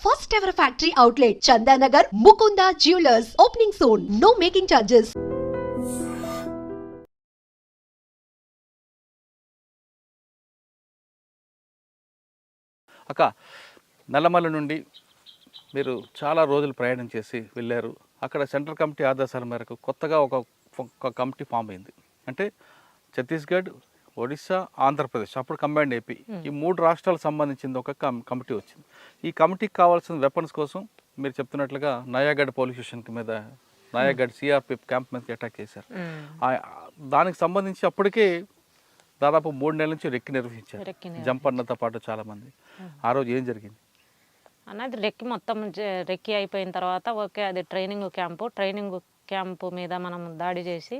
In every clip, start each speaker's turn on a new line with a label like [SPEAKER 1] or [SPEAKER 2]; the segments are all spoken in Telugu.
[SPEAKER 1] First ever factory outlet, Chandanagar, Mukunda Jewelers. Opening soon. No making charges.
[SPEAKER 2] అక్క నల్లమల్ల నుండి మీరు చాలా రోజులు ప్రయాణం చేసి వెళ్ళారు. అక్కడ సెంట్రల్ కమిటీ ఆదేశాల మేరకు కొత్తగా ఒక కమిటీ ఫామ్ అయింది. అంటే ఛత్తీస్గఢ్, ఒడిశా, ఆంధ్రప్రదేశ్, అప్పుడు కంబైన్డ్ ఏపీ, ఈ 3 రాష్ట్రాలకు సంబంధించింది ఒక కమిటీ వచ్చింది. ఈ కమిటీకి కావాల్సిన వెపన్స్ కోసం మీరు చెప్తున్నట్లుగా నయాగఢ్ పోలీస్ స్టేషన్కి మీద నయాగఢ్ సిఆర్పిఎఫ్ క్యాంప్ మీదకి అటాక్ చేశారు. దానికి సంబంధించి అప్పటికే దాదాపు 3 నెలల నుంచి రెక్కి నిర్వహించారు, జంప్ అన్నతో పాటు చాలామంది. ఆ రోజు ఏం జరిగింది
[SPEAKER 3] అన్నది? రెక్కి మొత్తం రెక్కి అయిపోయిన తర్వాత ఓకే, అది ట్రైనింగ్ క్యాంపు మీద మనం దాడి చేసి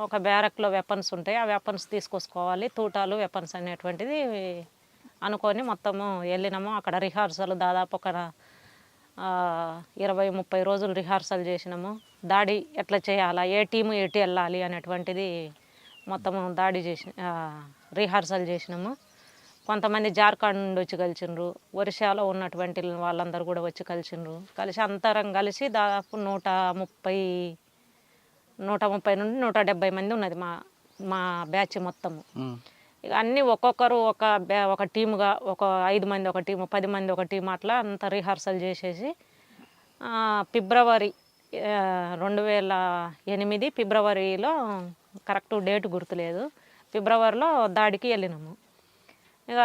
[SPEAKER 3] ఒక బ్యారక్లో వెపన్స్ ఉంటాయి, ఆ వెపన్స్ తీసుకొచ్చుకోవాలి, తూటాలు వెపన్స్ అనేటువంటిది అనుకొని మొత్తము వెళ్ళినాము. అక్కడ రిహార్సల్ దాదాపు ఒక 20-30 రోజులు రిహార్సల్ చేసినాము. దాడి ఎట్లా చేయాలా, ఏ టీము ఎటు వెళ్ళాలి అనేటువంటిది మొత్తము దాడి చేసి రిహార్సల్ చేసినాము. కొంతమంది జార్ఖండ్ నుండి వచ్చి కలిసిండ్రు, ఒరిస్సాలో ఉన్నటువంటి వాళ్ళందరూ కూడా వచ్చి కలిసిండ్రు. కలిసి అంతరం కలిసి దాదాపు 130 నుండి 170 మంది ఉన్నది మా బ్యాచ్ మొత్తము. ఇక అన్నీ ఒక్కొక్కరు ఒక టీముగా, ఒక 5 మంది ఒక టీము, 10 మంది ఒక టీము, అట్లా అంత రిహార్సల్ చేసేసి ఫిబ్రవరి 2008 ఫిబ్రవరిలో, కరెక్ట్ డేట్ గుర్తులేదు, ఫిబ్రవరిలో దాడికి వెళ్ళినాము. ఇక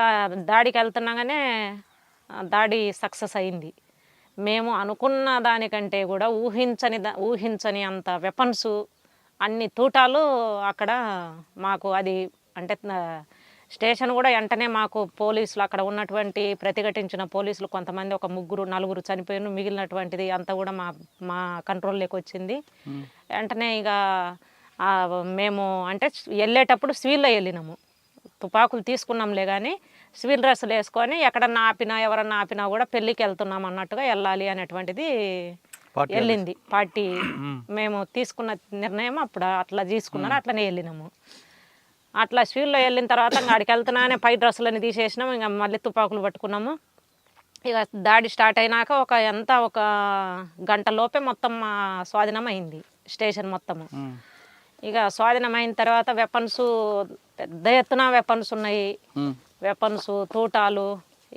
[SPEAKER 3] దాడికి వెళ్తున్నాగానే దాడి సక్సెస్ అయింది. మేము అనుకున్న దానికంటే కూడా ఊహించని అంత వెపన్స్, అన్ని తూటాలు అక్కడ మాకు. అది అంటే స్టేషన్ కూడా వెంటనే మాకు పోలీసులు, అక్కడ ఉన్నటువంటి ప్రతిఘటించిన పోలీసులు కొంతమంది, ఒక 3-4 చనిపోయిన, మిగిలినటువంటిది అంతా కూడా మా కంట్రోల్లోకి వచ్చింది. వెంటనే ఇక మేము అంటే వెళ్ళేటప్పుడు సివిల్లో వెళ్ళినాము, తుపాకులు తీసుకున్నాంలే కానీ సివిల్ డ్రెస్సులు వేసుకొని ఎక్కడన్నా ఆపినా, ఎవరన్నా ఆపినా కూడా పెళ్ళికి వెళ్తున్నాం అన్నట్టుగా వెళ్ళాలి అనేటువంటిది వెళ్ళింది పార్టీ. మేము తీసుకున్న నిర్ణయం అప్పుడు అట్లా తీసుకున్నారు, అట్లనే వెళ్ళినాము. అట్లా సివిల్లో వెళ్ళిన తర్వాత అక్కడికి వెళ్తున్నానే పై డ్రెస్సులని తీసేసినాము, ఇంకా మళ్ళీ తుపాకులు పట్టుకున్నాము. ఇక దాడి స్టార్ట్ అయినాక ఒక గంట లోపే మొత్తం స్వాధీనం అయింది స్టేషన్ మొత్తము. ఇక స్వాధీనం అయిన తర్వాత వెపన్స్, పెద్ద ఎత్తున వెపన్స్ ఉన్నాయి, వెపన్స్, తూటాలు.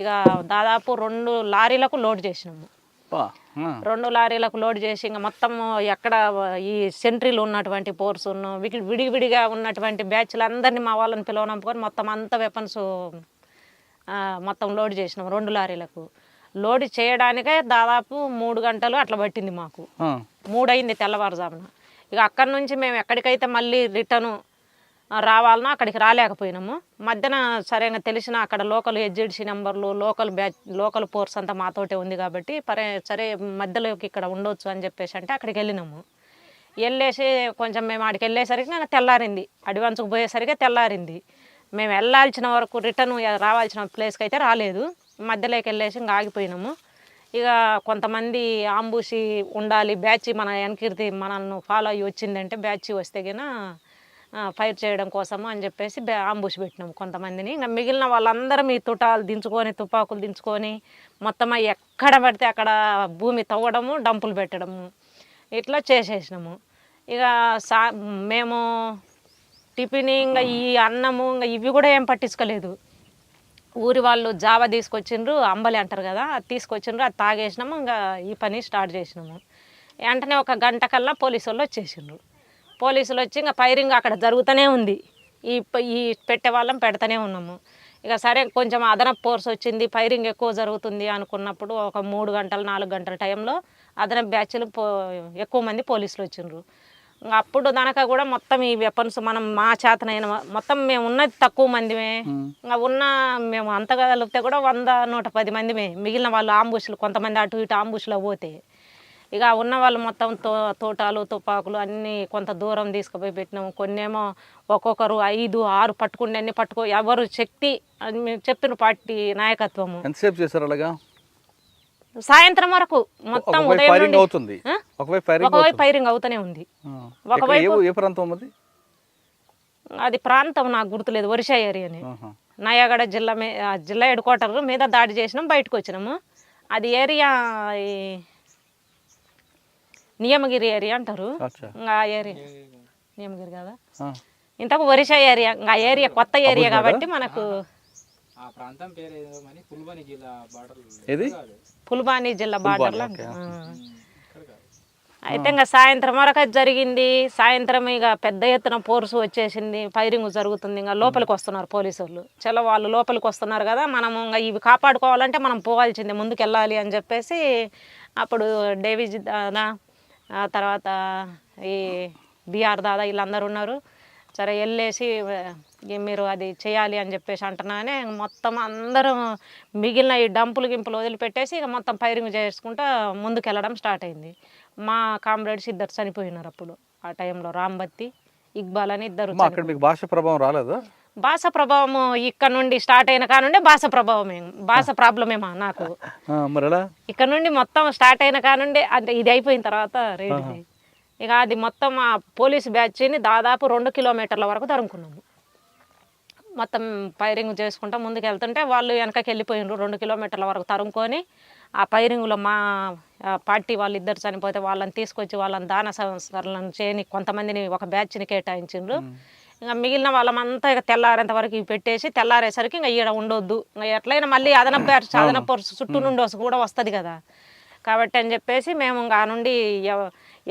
[SPEAKER 3] ఇక దాదాపు 2 లారీలకు లోడ్ చేసినాము. 2 లారీలకు లోడ్ చేసి ఇంకా మొత్తం ఎక్కడ ఈ సెంట్రీలు ఉన్నటువంటి పోర్సును, విడివిడిగా ఉన్నటువంటి బ్యాచ్లు అందరినీ మా వాళ్ళని పిలవనంపుకొని మొత్తం అంత వెపన్స్ మొత్తం లోడ్ చేసినాం 2 లారీలకు. లోడ్ చేయడానికే దాదాపు 3 గంటలు అట్లా పట్టింది మాకు. 3 అయింది తెల్లవారుజామున. ఇక అక్కడి నుంచి మేము ఎక్కడికైతే మళ్ళీ రిటర్ను రావాలనో అక్కడికి రాలేకపోయినాము. మధ్యన సరేగా తెలిసిన అక్కడ లోకల్ హెచ్జిడిసి నెంబర్లు, లోకల్ ఫోర్స్ అంతా మాతోటే ఉంది కాబట్టి సరే మధ్యలోకి ఇక్కడ ఉండొచ్చు అని చెప్పేసి అంటే అక్కడికి వెళ్ళినాము. వెళ్ళేసి కొంచెం మేము అక్కడికి వెళ్ళేసరికి నేను తెల్లారింది, అడ్వాన్స్కి పోయేసరికి తెల్లారింది. మేము వెళ్ళాల్సిన వరకు రిటర్న్ రావాల్సిన ప్లేస్కి అయితే రాలేదు, మధ్యలోకి వెళ్ళేసి ఇంకా ఆగిపోయినాము. ఇక కొంతమంది ఆంబూసి ఉండాలి, బ్యాచ్ మన వెనకీర్తి మనల్ని ఫాలో అయ్యి వచ్చిందంటే బ్యాచ్ వస్తే గిన ఫైర్ చేయడం కోసము అని చెప్పేసి ఆంబూసి పెట్టినాము కొంతమందిని. ఇంకా మిగిలిన వాళ్ళందరూ మీ తుపాకులు దించుకొని మొత్తం ఎక్కడ పడితే అక్కడ భూమి తవ్వడము, డంపులు పెట్టడము, ఇట్లా చేసేసినాము. ఇక మేము టిఫిన్, ఇంకా ఈ అన్నము, ఇంకా ఇవి కూడా ఏం పట్టించుకోలేదు. ఊరి వాళ్ళు జావా తీసుకొచ్చిండ్రు, అంబలి అంటారు కదా, అది తీసుకొచ్చిండ్రు, అది తాగేసినాము. ఇంకా ఈ పని స్టార్ట్ చేసినాము. వెంటనే ఒక గంట కల్లా పోలీసు వాళ్ళు వచ్చేసిండ్రు. పోలీసులు వచ్చి ఇంకా ఫైరింగ్ అక్కడ జరుగుతూనే ఉంది. ఈ పెట్టే వాళ్ళం పెడతానే ఉన్నాము. ఇక సరే కొంచెం అదనపు ఫోర్స్ వచ్చింది, ఫైరింగ్ ఎక్కువ జరుగుతుంది అనుకున్నప్పుడు ఒక 3 గంటలు 4 గంటల టైంలో అదనపు బ్యాచ్లు ఎక్కువ మంది పోలీసులు వచ్చిండ్రు. అప్పుడు దానక కూడా మొత్తం ఈ వెపన్స్ మా చేతనైన మొత్తం మేము ఉన్నది తక్కువ మందిమే. ఇంకా మేము అంతగలిగితే కూడా 100-110 మందిమే. మిగిలిన వాళ్ళు ఆంబుష్లు, కొంతమంది అటు ఇటు ఆంబుష్లో పోతే ఇక ఉన్న వాళ్ళు మొత్తం తోటాలు, తుపాకులు అన్నీ కొంత దూరం తీసుకుపోయి పెట్టినాము. కొన్నేమో ఒక్కొక్కరు 5-6 పట్టుకుంటే అన్ని ఎవరు శక్తి అని మేము చెప్తున్న పార్టీ నాయకత్వము.
[SPEAKER 2] ఎంతసేపు చేశారు అలాగా?
[SPEAKER 3] సాయంత్రం వరకు మొత్తం ఉదయం నుండి ఒకవైపు ఫైరింగ్ అవుతూనే ఉంది. ఒకవైపు అది ప్రాంతం నాకు గుర్తులేదు, ఒరిస్సా ఏరియాని. నయాగఢ జిల్లా హెడ్ క్వార్టర్ మీద దాడి చేసినాం, బయటకు వచ్చినాము. అది ఏరియా ఈ నియమగిరి ఏరియా అంటారు.
[SPEAKER 2] అచ్చా.
[SPEAKER 3] ఇంకా ఆ ఏరియా నియమగిరి కదా,
[SPEAKER 2] ఆ.
[SPEAKER 3] ఇంతకు ఒరిషా ఏరియా. ఇంకా ఆ ఏరియా కొత్త ఏరియా కాబట్టి మనకు
[SPEAKER 4] ఆ ప్రాంతం పేరు ఏదో కానీ పుల్బని జిల్లా బార్డర్.
[SPEAKER 2] ఏది?
[SPEAKER 3] పుల్బానీ జిల్లా బార్డర్లో
[SPEAKER 2] ఓకే.
[SPEAKER 3] అయితే ఇంకా సాయంత్రం వరకు అది జరిగింది. సాయంత్రం ఇక పెద్ద ఎత్తున ఫోర్స్ వచ్చేసింది, ఫైరింగ్ జరుగుతుంది. ఇంకా లోపలికి వస్తున్నారు పోలీసు వాళ్ళు. చలో వాళ్ళు లోపలికి వస్తున్నారు కదా, మనం ఇంకా ఇవి కాపాడుకోవాలంటే మనం పోవాల్సిందే, ముందుకు వెళ్ళాలి అని చెప్పేసి అప్పుడు డేవిజ్ దాదా, ఆ తర్వాత ఈ బిఆర్ దాదా వీళ్ళందరూ ఉన్నారు. సరే వెళ్ళేసి మీరు అది చేయాలి అని చెప్పేసి అంటున్నానే మొత్తం అందరం మిగిలిన ఈ డంపులు గింపులు వదిలిపెట్టేసి ఇక మొత్తం ఫైరింగ్ చేసుకుంటూ ముందుకు వెళ్ళడం స్టార్ట్ అయింది. మా కామ్రేడ్స్ ఇద్దరు చనిపోయినారు అప్పుడు ఆ టైంలో, రాంబత్తి, ఇక్బాల్ అని ఇద్దరు.
[SPEAKER 2] అక్కడ మీకు భాష ప్రభావం రాలేదా?
[SPEAKER 3] భాష ప్రభావం ఇక్కడ నుండి స్టార్ట్ అయిన కానుండే భాష ప్రభావమే, భాష ప్రాబ్లమేమా నాకు.
[SPEAKER 2] మరి ఎలా?
[SPEAKER 3] ఇక్కడ నుండి మొత్తం స్టార్ట్ అయిన కానుండే అంటే ఇది అయిపోయిన తర్వాత రేడిది ఇక అది మొత్తం ఆ పోలీసు బ్యాచ్ని దాదాపు 2 కిలోమీటర్ల వరకు తరుముకున్నాము. మొత్తం ఫైరింగ్ చేసుకుంటూ ముందుకు వెళ్తుంటే వాళ్ళు వెనకకి వెళ్ళిపోయినారు. 2 కిలోమీటర్ల వరకు తరుముకొని ఆ ఫైరింగ్లో మా పార్టీ వాళ్ళు ఇద్దరు చనిపోతే వాళ్ళని తీసుకొచ్చి వాళ్ళని దాన సంస్కరణలను చేయని కొంతమందిని ఒక బ్యాచ్ని కేటాయించిండ్రు. ఇంకా మిగిలిన వాళ్ళమంతా ఇక తెల్లారేంత వరకు ఇవి పెట్టేసి తెల్లారేసరికి ఇంకా ఈడ ఉండొద్దు, ఇంకా ఎట్లయినా మళ్ళీ అదనపు చుట్టూ నుండి కూడా వస్తుంది కదా కాబట్టి అని చెప్పేసి మేము ఇంకా నుండి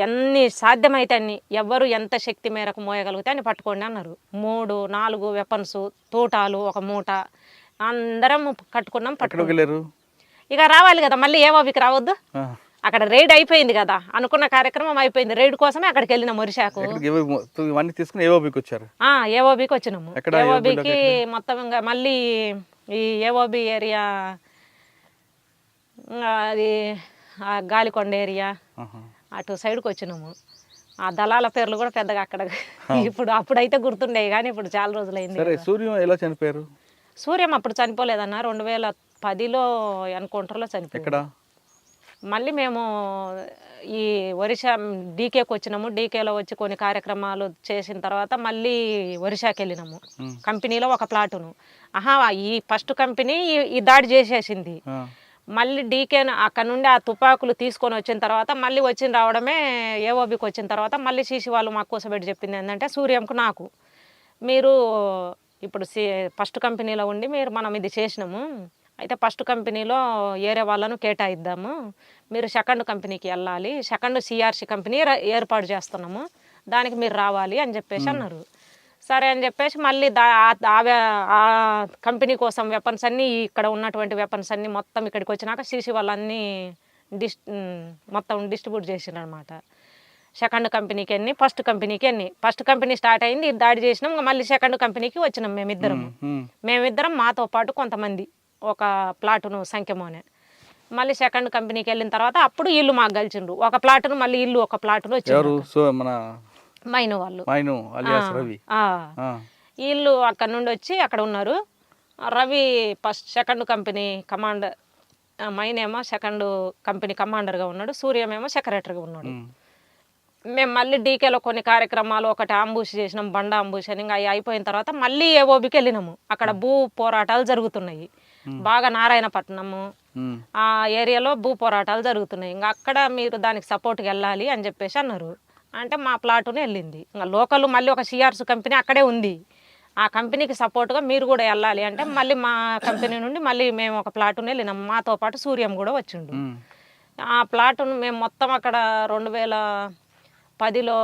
[SPEAKER 3] ఎన్ని సాధ్యమైతే అన్ని ఎవరు ఎంత శక్తి మేరకు మోయగలిగితే అని పట్టుకోండి అన్నారు. 3-4 వెపన్స్, తోటాలు, ఒక మూట అందరం కట్టుకున్నాం. పట్టుకోలేరు ఇక రావాలి కదా, మళ్ళీ ఏవోబికి రావద్దు. అక్కడ రైడ్ అయిపోయింది కదా, అనుకున్న కార్యక్రమం అయిపోయింది. రైడ్ కోసమే అక్కడికి వెళ్ళినాం ఒరిషాకు. ఏవోబికి వచ్చినాము. ఏవోబికి మొత్తం ఇంకా మళ్ళీ ఈ ఏవోబి ఏరియా అది గాలికొండ ఏరియా అటు సైడ్కి వచ్చినాము. ఆ దళాల పేర్లు కూడా పెద్దగా అక్కడ ఇప్పుడు అప్పుడైతే గుర్తుండేవి కానీ ఇప్పుడు చాలా రోజులైంది.
[SPEAKER 2] సూర్యం ఎలా చనిపోయారు?
[SPEAKER 3] సూర్యం అప్పుడు చనిపోలేదన్న, 2010లో ఎన్కౌంటర్లో చనిపోయాడు. మళ్ళీ మేము ఈ ఒరిషా డీకేకి వచ్చినాము. డీకేలో వచ్చి కొన్ని కార్యక్రమాలు చేసిన తర్వాత మళ్ళీ ఒరిషాకి వెళ్ళినాము. కంపెనీలో ఒక ప్లాటును ఈ ఫస్ట్ కంపెనీ ఈ దాడి చేసేసింది. మళ్ళీ డీకేను అక్కడ నుండి ఆ తుపాకులు తీసుకొని వచ్చిన తర్వాత మళ్ళీ రావడమే ఏఓబికి వచ్చిన తర్వాత మళ్ళీ సీసీ వాళ్ళు మాకు కూసబెట్టి చెప్పింది ఏంటంటే, సూర్యంకు నాకు మీరు ఇప్పుడు ఫస్ట్ కంపెనీలో ఉండి మనం ఇది చేసినాము, అయితే ఫస్ట్ కంపెనీలో ఏరే వాళ్ళను కేటాయిద్దాము, మీరు సెకండ్ కంపెనీకి వెళ్ళాలి, సెకండ్ సిఆర్సి కంపెనీ ఏర్పాటు చేస్తున్నాము, దానికి మీరు రావాలి అని చెప్పేసి అన్నారు. సరే అని చెప్పేసి మళ్ళీ ఆ కంపెనీ కోసం వెపన్స్ అన్నీ ఇక్కడ ఉన్నటువంటి వెపన్స్ అన్నీ మొత్తం ఇక్కడికి వచ్చినాక సీసీ వాళ్ళన్నీ మొత్తం డిస్ట్రిబ్యూట్ చేసినారు అనమాట. సెకండ్ కంపెనీకి ఎన్ని, ఫస్ట్ కంపెనీకి ఎన్ని. ఫస్ట్ కంపెనీ స్టార్ట్ అయింది, దాడి చేసినాం. మళ్ళీ సెకండ్ కంపెనీకి వచ్చినాం మేమిద్దరం మాతో పాటు కొంతమంది ఒక ప్లాటును సంఖ్యమోనే. మళ్ళీ సెకండ్ కంపెనీకి వెళ్ళిన తర్వాత అప్పుడు ఇల్లు మాకు కలిసిండ్రు. ఒక ప్లాటును మళ్ళీ ఇల్లు ఒక ప్లాటును వచ్చి మైను వాళ్ళు వీళ్ళు అక్కడ నుండి వచ్చి అక్కడ ఉన్నారు. Ravi first second company commander, మైనేమో సెకండ్ కంపెనీ కమాండర్గా ఉన్నాడు, సూర్యమేమో సెక్రటరీగా ఉన్నాడు. మేము మళ్ళీ డీకేలో కొన్ని కార్యక్రమాలు, ఒకటి అంబుష్ చేసినాం, బండ అంబుష్ అని. ఇంకా అయిపోయిన తర్వాత మళ్ళీ ఏఓబికి వెళ్ళినాము. అక్కడ భూ పోరాటాలు జరుగుతున్నాయి బాగా, నారాయణపట్నము ఆ ఏరియాలో భూ పోరాటాలు జరుగుతున్నాయి. ఇంకా అక్కడ మీరు దానికి సపోర్ట్కి వెళ్ళాలి అని చెప్పేసి అన్నారు. అంటే మా ప్లాటునే వెళ్ళింది. ఇంకా లోకల్ మళ్ళీ ఒక సిఆర్స్ కంపెనీ అక్కడే ఉంది, ఆ కంపెనీకి సపోర్ట్గా మీరు కూడా వెళ్ళాలి అంటే మళ్ళీ మా కంపెనీ నుండి మళ్ళీ మేము ఒక ప్లాటునే వెళ్ళినాం. మాతో పాటు సూర్యం కూడా వచ్చిండు. ఆ ప్లాటును మేము మొత్తం అక్కడ 2010లో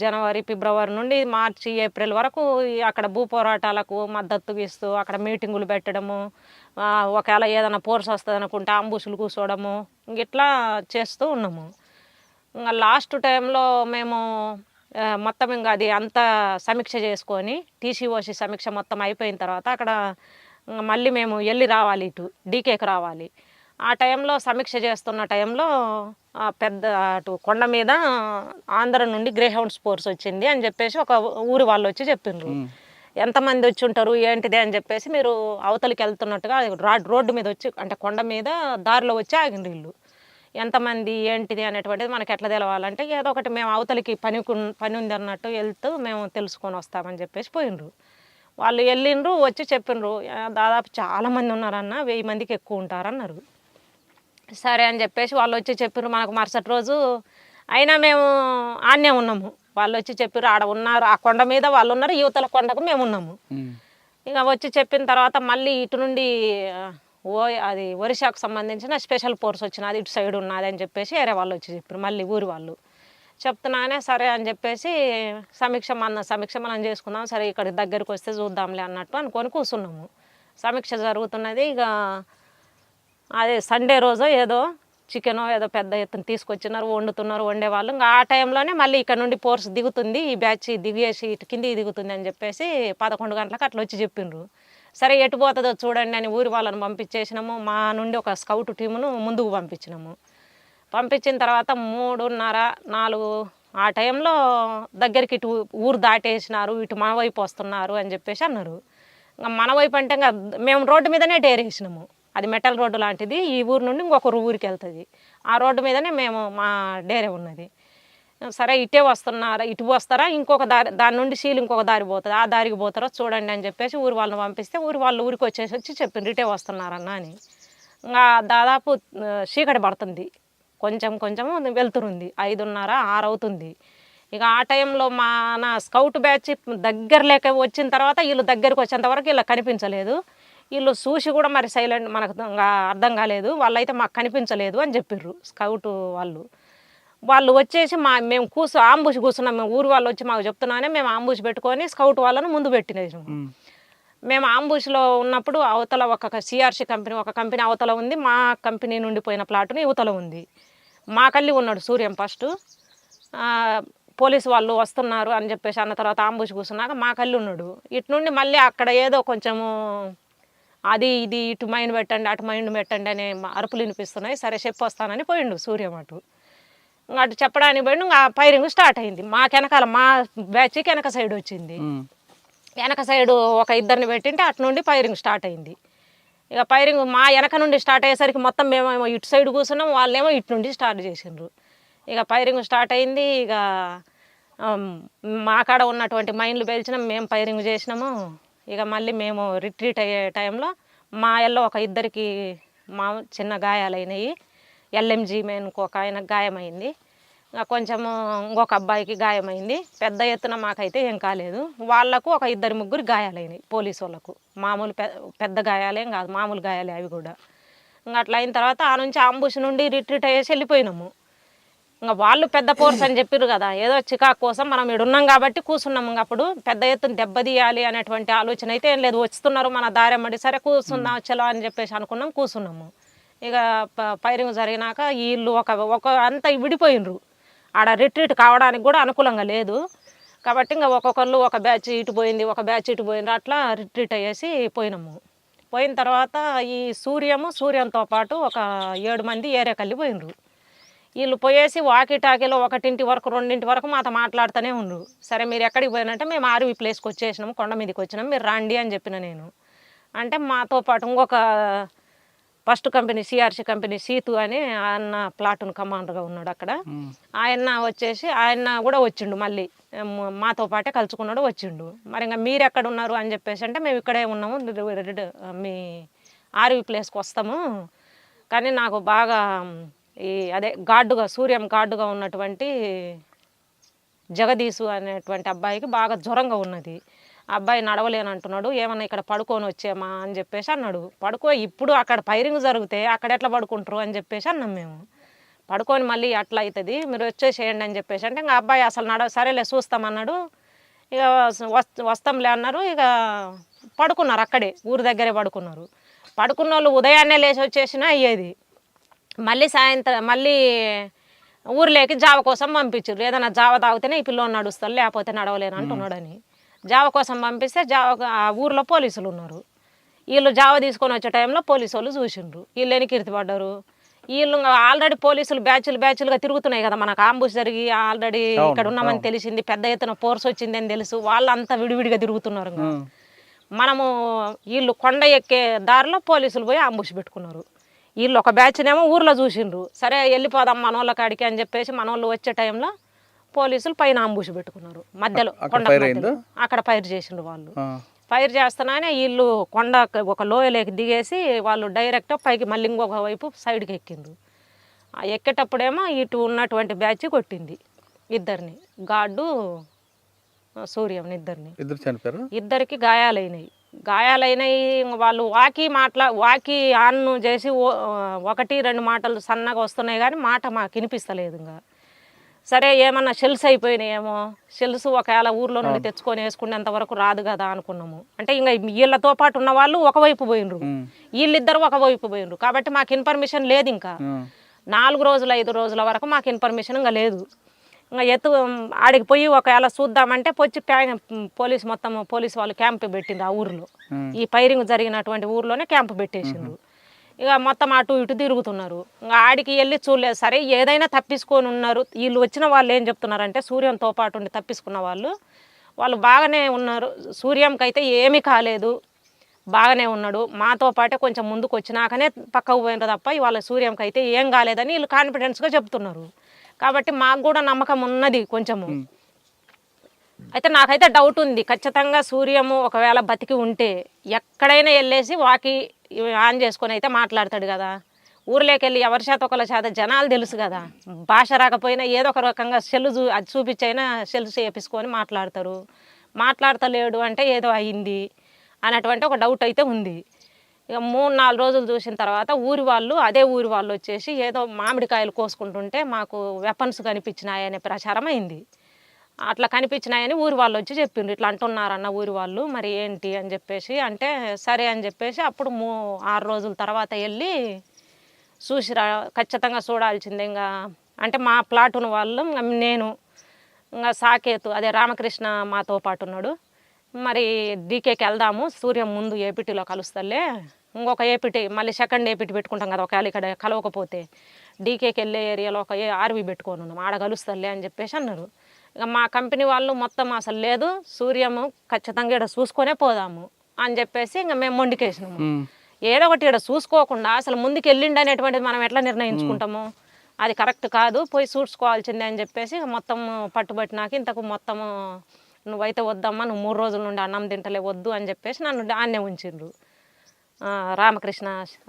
[SPEAKER 3] జనవరి, ఫిబ్రవరి నుండి మార్చి, ఏప్రిల్ వరకు అక్కడ భూ పోరాటాలకు మద్దతు ఇస్తూ అక్కడ మీటింగులు పెట్టడము, ఒకవేళ ఏదైనా ఫోర్స్ వస్తుంది అనుకుంటే అంబుషులు కూర్చోవడము, ఇట్లా చేస్తూ ఉన్నాము. ఇంకా లాస్ట్ టైంలో మేము మొత్తం ఇంకా అది అంతా సమీక్ష చేసుకొని టీసీఓసి సమీక్ష మొత్తం అయిపోయిన తర్వాత అక్కడ మళ్ళీ మేము రావాలి, ఇటు డీకేకి రావాలి. ఆ టైంలో సమీక్ష చేస్తున్న టైంలో పెద్ద అటు కొండ మీద ఆంధ్ర నుండి గ్రేహౌండ్స్ ఫోర్స్ వచ్చింది అని చెప్పేసి ఒక ఊరి వాళ్ళు వచ్చి చెప్పిండ్రు. ఎంతమంది వచ్చి ఉంటారు ఏంటిది అని చెప్పేసి, మీరు అవతలికి వెళ్తున్నట్టుగా రోడ్డు మీద వచ్చి అంటే కొండ మీద దారిలో వచ్చి ఆగిండ్రు ఇల్లు. ఎంతమంది ఏంటిది అనేటువంటిది మనకి ఎట్లా తెలవాలంటే, ఏదో ఒకటి మేము అవతలికి పని ఉంది అన్నట్టు వెళ్తూ మేము తెలుసుకొని వస్తామని చెప్పేసి పోయిండ్రు. వాళ్ళు వెళ్ళిండ్రు, వచ్చి చెప్పిండ్రు దాదాపు చాలామంది ఉన్నారన్న, 1000 మందికి ఎక్కువ ఉంటారన్నారు. సరే అని చెప్పేసి వాళ్ళు వచ్చి చెప్పారు మనకు మరుసటి రోజు. అయినా మేము ఆన్నే ఉన్నాము. వాళ్ళు వచ్చి చెప్పారు ఆడ ఉన్నారు, ఆ కొండ మీద వాళ్ళు ఉన్నారు, యువతల కొండకు మేము ఉన్నాము. ఇక వచ్చి చెప్పిన తర్వాత మళ్ళీ ఇటు నుండి అది ఒరిస్సాకు సంబంధించిన స్పెషల్ ఫోర్స్ వచ్చినది, ఇటు సైడ్ ఉన్నది అని చెప్పేసి వేరే వాళ్ళు వచ్చి చెప్పారు. మళ్ళీ ఊరి వాళ్ళు చెప్తున్నానే సరే అని చెప్పేసి సమీక్ష మనం చేసుకుందాం, సరే ఇక్కడికి దగ్గరికి వస్తే చూద్దాంలే అన్నట్టు అనుకొని కూర్చున్నాము. సమీక్ష జరుగుతున్నది. ఇక అదే సండే రోజు ఏదో చికెనో ఏదో పెద్ద ఎత్తున తీసుకొచ్చినారు, వండేవాళ్ళు. ఇంకా ఆ టైంలోనే మళ్ళీ ఇక్కడ నుండి ఫోర్స్ దిగుతుంది, ఈ బ్యాచ్ దిగేసి ఇటు కిందికి దిగుతుంది అని చెప్పేసి 11 గంటలకు అట్లా వచ్చి చెప్పిండ్రు. సరే ఎటు పోతుందో చూడండి అని ఊరి వాళ్ళని పంపించేసినాము. మా నుండి ఒక స్కౌట్ టీమును ముందుకు పంపించినాము. పంపించిన తర్వాత 3:30, 4 ఆ టైంలో దగ్గరికి ఇటు ఊరు దాటేసినారు, ఇటు మన వైపు వస్తున్నారు అని చెప్పేసి అన్నారు. ఇంకా మన వైపు అంటే ఇంకా మేము రోడ్డు మీదనే డేరేసినాము. అది మెటల్ రోడ్డు లాంటిది, ఈ ఊరు నుండి ఇంకొక ఊరికి వెళ్తుంది. ఆ రోడ్డు మీదనే మా డేరే ఉన్నది. సరే ఇటే వస్తున్నారా, ఇటు వస్తారా, ఇంకొక దారి, దాని నుండి ఇంకొక దారి పోతుంది, ఆ దారికి పోతారో చూడండి అని చెప్పేసి ఊరి వాళ్ళని పంపిస్తే ఊరికి వచ్చి చెప్పిండ్రు ఇటే వస్తున్నారన్న అని. ఇంకా దాదాపు చీకటి పడుతుంది, కొంచెం వెళ్తురుంది, 5:30, 6 అవుతుంది. ఇక ఆ టైంలో మన స్కౌట్ బ్యాచ్ దగ్గర లేక వచ్చిన తర్వాత వీళ్ళు దగ్గరికి వచ్చేంత వరకు వీళ్ళకి కనిపించలేదు. వీళ్ళు చూసి కూడా మరి సైలెంట్, మనకు అర్థం కాలేదు, వాళ్ళైతే మాకు కనిపించలేదు అని చెప్పిర్రు స్కౌట్ వాళ్ళు వచ్చేసి మేము ఆంబుష్ కూర్చున్నాం. మేము ఊరు వాళ్ళు వచ్చి మాకు చెప్తున్నానే మేము ఆంబుష్ పెట్టుకొని స్కౌట్ వాళ్ళను ముందు పెట్టినాము. మేము ఆంబుష్లో ఉన్నప్పుడు అవతల ఒక సిఆర్సి కంపెనీ, ఒక కంపెనీ అవతల ఉంది, మా కంపెనీ నుండి పోయిన ప్లాటుని యువతల ఉంది. మా కల్లి ఉన్నాడు సూర్యం ఫస్ట్, పోలీసు వాళ్ళు వస్తున్నారు అని చెప్పేసి అన్న తర్వాత ఆంబుష్ కూర్చున్నాక మా కల్లి ఉన్నాడు. ఇటు నుండి మళ్ళీ అక్కడ ఏదో కొంచెము అది ఇది ఇటు మైండ్ పెట్టండి, అటు మైండ్ పెట్టండి అనే అరుపులు వినిపిస్తున్నాయి. సరే చెప్పొస్తానని పోయిండు సూర్యం అటు. అటు చెప్పడానికి పోయిండు. ఇంకా ఫైరింగ్ స్టార్ట్ అయింది. మాకు వెనకాల మా బ్యాచ్కి వెనక సైడ్ వచ్చింది. వెనక సైడు ఒక 2 పెట్టింటే అటు నుండి ఫైరింగ్ స్టార్ట్ అయింది. ఇక ఫైరింగ్ మా వెనక నుండి స్టార్ట్ అయ్యేసరికి మొత్తం మేమేమో ఇటు సైడ్ కూర్చున్నాం, వాళ్ళేమో ఇటు నుండి స్టార్ట్ చేసిండ్రు. ఇక ఫైరింగ్ స్టార్ట్ అయింది. ఇక మా కాడ ఉన్నటువంటి మైండ్లు పేల్చినాం, మేము ఫైరింగ్ చేసినాము. ఇక మళ్ళీ మేము రిట్రీట్ అయ్యే టైంలో మా ఎల్లో ఒక 2కి మా చిన్న గాయాలైనవి. LMG మెయిన్ ఒక ఆయన గాయమైంది, కొంచెము ఇంకొక అబ్బాయికి గాయమైంది. పెద్ద ఎత్తున మాకైతే ఏం కాలేదు. వాళ్లకు ఒక 2-3 గాయాలైనాయి పోలీసు వాళ్ళకు. మామూలు పెద్ద గాయాలేం కాదు, మామూలు గాయాలే అవి కూడా. ఇంకా అట్లా అయిన తర్వాత ఆ నుంచి ఆంబుష్ నుండి రిట్రీట్ అయ్యేసి వెళ్ళిపోయినాము. ఇంకా వాళ్ళు పెద్ద ఫోర్స్ అని చెప్పారు కదా, ఏదో చికాకు కోసం మనం ఇడున్నాం కాబట్టి కూర్చున్నాము. ఇంకా అప్పుడు పెద్ద ఎత్తున దెబ్బతీయాలి అనేటువంటి ఆలోచన అయితే ఏం లేదు. వస్తున్నారు మన దారెమ్మడి, సరే కూర్చుందాం చలో అని చెప్పేసి అనుకున్నాం, కూర్చున్నాము. ఇక ఫైరింగ్ జరిగినాక వీళ్ళు ఒక అంతా విడిపోయినరు. ఆడ రిట్రీట్ కావడానికి కూడా అనుకూలంగా లేదు కాబట్టి ఇంకా ఒక్కొక్కళ్ళు ఒక బ్యాచ్ ఇటు పోయింది, ఒక బ్యాచ్ ఇటు పోయింది, అట్లా రిట్రీట్ అయ్యేసి పోయినాము. పోయిన తర్వాత ఈ సూర్యంతో పాటు ఒక 7 మంది ఏరియాకెళ్ళి పోయినరు. వీళ్ళు పోయేసి వాకీటాకీలో 1 వరకు 2 వరకు మాతో మాట్లాడుతూనే ఉండ్రు. సరే మీరు ఎక్కడికి పోయినంటే మేము ఆర్వీ ప్లేస్కి వచ్చేసినాము, కొండ మీదకి వచ్చినాం, మీరు రండి అని చెప్పిన నేను. అంటే మాతో పాటు ఇంకొక first company CRC company Situ అని ఆయన ప్లాటూన్ కమాండర్గా ఉన్నాడు అక్కడ. ఆయన కూడా వచ్చిండు, మళ్ళీ మాతో పాటే కలుసుకున్నాడు, వచ్చిండు. మరి ఇంకా మీరు ఎక్కడ ఉన్నారు అని చెప్పేసి అంటే మేము ఇక్కడే ఉన్నాము, మీ ఆర్వీ ప్లేస్కి వస్తాము, కానీ నాకు బాగా గార్డుగా సూర్యం గార్డుగా ఉన్నటువంటి జగదీశు అనేటువంటి అబ్బాయికి బాగా జ్వరంగా ఉన్నది. అబ్బాయి నడవలేనంటున్నాడు, ఏమన్నా ఇక్కడ పడుకొని వచ్చామా అని చెప్పేసి అన్నాడు. ఇప్పుడు అక్కడ ఫైరింగ్ జరిగితే అక్కడ ఎట్లా పడుకుంటారు అని చెప్పేసి అన్నాం మేము. పడుకొని మళ్ళీ అట్లా అవుతుంది, మీరు వచ్చేసేయండి అని చెప్పేసి అంటే ఇంకా అబ్బాయి అసలు సరేలే చూస్తామన్నాడు. ఇక వస్తాంలే అన్నారు. ఇక పడుకున్నారు అక్కడే, ఊరి దగ్గరే పడుకున్నారు. పడుకున్న వాళ్ళు ఉదయాన్నే లేచి వచ్చేసినా అయ్యేది. మళ్ళీ సాయంత్రం మళ్ళీ ఊర్లోకి జావ కోసం పంపించారు. ఏదైనా జావ తాగితేనే ఈ పిల్లోని నడుస్తారు, లేకపోతే నడవలేను అంటున్నాడని. జావ కోసం పంపిస్తే ఆ ఊర్లో పోలీసులు ఉన్నారు. వీళ్ళు జావ తీసుకొని వచ్చే టైంలో పోలీసు వాళ్ళు చూసిండ్రు, వీళ్ళు ఎనికిర్తి పడ్డారు. వీళ్ళు ఆల్రెడీ పోలీసులు బ్యాచ్లుగా తిరుగుతున్నాయి కదా, మనకు ఆంబుష్ జరిగి ఆల్రెడీ ఇక్కడ ఉన్నామని తెలిసింది, పెద్ద ఎత్తున ఫోర్స్ వచ్చిందని తెలుసు, వాళ్ళంతా విడివిడిగా తిరుగుతున్నారు. మనము వీళ్ళు కొండ ఎక్కే దారిలో పోలీసులు పోయి ఆంబుష్ పెట్టుకున్నారు. వీళ్ళు ఒక బ్యాచ్నేమో ఊర్లో చూసిండ్రు, సరే వెళ్ళిపోదాం మనోళ్ళ కాడికి అని చెప్పేసి మనోళ్ళు వచ్చే టైంలో పోలీసులు పైన ఆంబుష్ పెట్టుకున్నారు, మధ్యలో కొండ అక్కడ ఫైర్ చేసిండ్రు వాళ్ళు. ఫైర్ చేస్తున్నానే వీళ్ళు కొండ ఒక లోయలోకి దిగేసి వాళ్ళు డైరెక్ట్ పైకి మళ్ళీ ఇంకొక వైపు సైడ్కి ఎక్కిండ్రు. ఆ ఎక్కేటప్పుడేమో ఇటు ఉన్నటువంటి బ్యాచ్ కొట్టింది ఇద్దరిని, గార్డు సూర్యం ఇద్దరిని.
[SPEAKER 2] ఇద్దరు చనిపోయారు.
[SPEAKER 3] ఇద్దరికి గాయాలైనవి వాళ్ళు వాకి ఆన్ చేసి ఒకటి రెండు మాటలు సన్నగా వస్తున్నాయి కానీ మాట మాకు వినిపిస్తలేదు. ఇంకా సరే ఏమన్నా షెల్స్ అయిపోయినాయేమో, షెల్స్ ఒకవేళ ఊర్లో నుండి తెచ్చుకొని వేసుకునేంత వరకు రాదు కదా అనుకున్నాము. అంటే ఇంకా వీళ్ళతో పాటు ఉన్న వాళ్ళు ఒకవైపు పోయినరు, వీళ్ళిద్దరు ఒకవైపు పోయినరు. కాబట్టి మాకు ఇన్ఫర్మేషన్ లేదు. ఇంకా 4 రోజులు 5 రోజుల వరకు మాకు ఇన్ఫర్మేషన్ ఇంకా లేదు. ఇంకా ఆడికి పోయి ఒకవేళ చూద్దామంటే పొచ్చి పోలీసు వాళ్ళు క్యాంప్ పెట్టిండ్రు ఆ ఊర్లో. ఈ ఫైరింగ్ జరిగినటువంటి ఊర్లోనే క్యాంప్ పెట్టేసిండ్రు. ఇక మొత్తం అటు ఇటు తిరుగుతున్నారు. ఇంకా ఆడికి వెళ్ళి చూడలేదు. సరే ఏదైనా తప్పించుకొని ఉన్నారు. వీళ్ళు వచ్చిన వాళ్ళు ఏం చెప్తున్నారంటే సూర్యంతో పాటు ఉండి తప్పించుకున్న వాళ్ళు బాగానే ఉన్నారు, సూర్యంకి అయితే ఏమీ కాలేదు, బాగానే ఉన్నాడు, మాతో పాటే కొంచెం ముందుకు వచ్చినాకనే పక్కకు పోయినారు తప్ప ఇవాళ సూర్యంకి అయితే ఏం కాలేదని వీళ్ళు కాన్ఫిడెన్స్గా చెప్తున్నారు. కాబట్టి మాకు కూడా నమ్మకం ఉన్నది కొంచెము. అయితే నాకైతే డౌట్ ఉంది, ఖచ్చితంగా సూర్యము ఒకవేళ బతికి ఉంటే ఎక్కడైనా వెళ్ళేసి వాకి ఆన్ చేసుకొని అయితే మాట్లాడతాడు కదా. ఊర్లోకి వెళ్ళి ఎవరి చేత ఒకళ్ళ చేత జనాలు తెలుసు కదా, భాష రాకపోయినా ఏదో ఒక రకంగా అది చూపించైనా సెల్స్ చేపించుకొని మాట్లాడతలేడు అంటే ఏదో అయింది అన్నటువంటి ఒక డౌట్ అయితే ఉంది. ఇక 3-4 రోజులు చూసిన తర్వాత అదే ఊరి వాళ్ళు వచ్చేసి ఏదో మామిడికాయలు కోసుకుంటుంటే మాకు వెపన్స్ కనిపించినాయనే ప్రచారం అయింది. అట్లా కనిపించినాయని ఊరి వాళ్ళు వచ్చి చెప్పిండ్రు, ఇట్లా అంటున్నారన్న ఊరి వాళ్ళు, మరి ఏంటి అని చెప్పేసి అంటే సరే అని చెప్పేసి అప్పుడు 6 రోజుల తర్వాత వెళ్ళి చూసిరా, ఖచ్చితంగా చూడాల్సిందే. ఇంకా అంటే మా ప్లాటూన్ వాళ్ళు, నేను, ఇంకా సాకేతు అదే రామకృష్ణ మాతో పాటు ఉన్నాడు. మరి డీకేకి వెళ్దాము, సూర్యం ముందు ఏపీటీలో కలుస్తలే, ఇంకొక ఏపీటీ మళ్ళీ సెకండ్ ఏపీటీ పెట్టుకుంటాం కదా ఒకవేళ ఇక్కడ కలవకపోతే, డీకేకి వెళ్ళే ఏరియాలో ఒక ఆర్వీ పెట్టుకొని ఉన్నాం, ఆడ కలుస్తలే అని చెప్పేసి అన్నారు. ఇక మా కంపెనీ వాళ్ళు మొత్తం అసలు లేదు, సూర్యము ఖచ్చితంగా ఇక్కడ చూసుకొనే పోదాము అని చెప్పేసి ఇంకా మేము మొండికేసినాము. ఏదో ఒకటి ఇక్కడ చూసుకోకుండా అసలు ముందుకు వెళ్ళిండి అనేటువంటిది మనం ఎట్లా నిర్ణయించుకుంటాము, అది కరెక్ట్ కాదు, పోయి చూసుకోవాల్సిందే అని చెప్పేసి మొత్తం పట్టుబట్టినాక ఇంతకు మొత్తము నువ్వైతే వద్దమ్మా, నువ్వు 3 రోజుల నుండి అన్నం తింటలే వద్దు అని చెప్పేసి నన్ను ఆన్నే ఉంచిండ్రు రామకృష్ణ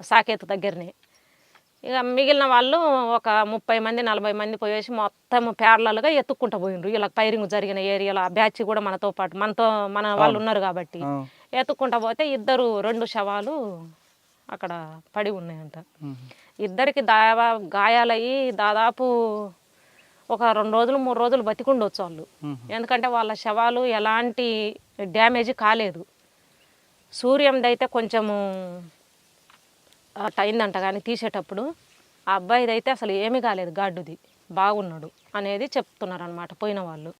[SPEAKER 3] సాకేతు దగ్గరనే. ఇక మిగిలిన వాళ్ళు ఒక 30 మంది 40 మంది పోయేసి మొత్తం ప్యారలల్గా ఎత్తుక్కుంటూ పోయిండ్రు. ఇలా ఫైరింగ్ జరిగిన ఏరియాలో ఆ బ్యాచ్ కూడా మన వాళ్ళు ఉన్నారు కాబట్టి ఎత్తుక్కుంటూ పోతే 2 శవాలు అక్కడ పడి ఉన్నాయంట. ఇద్దరికి గాయాలయ్యి దాదాపు ఒక 2 రోజులు 3 రోజులు బతికుండొచ్చు వాళ్ళు, ఎందుకంటే వాళ్ళ శవాలు ఎలాంటి డ్యామేజ్ కాలేదు. సూర్యంది అయితే కొంచెము అయిందంట కానీ తీసేటప్పుడు, ఆ అబ్బాయిది అయితే అసలు ఏమీ కాలేదు, గాడ్డుది బాగున్నాడు అనేది చెప్తున్నారు అన్నమాట పోయిన వాళ్ళు.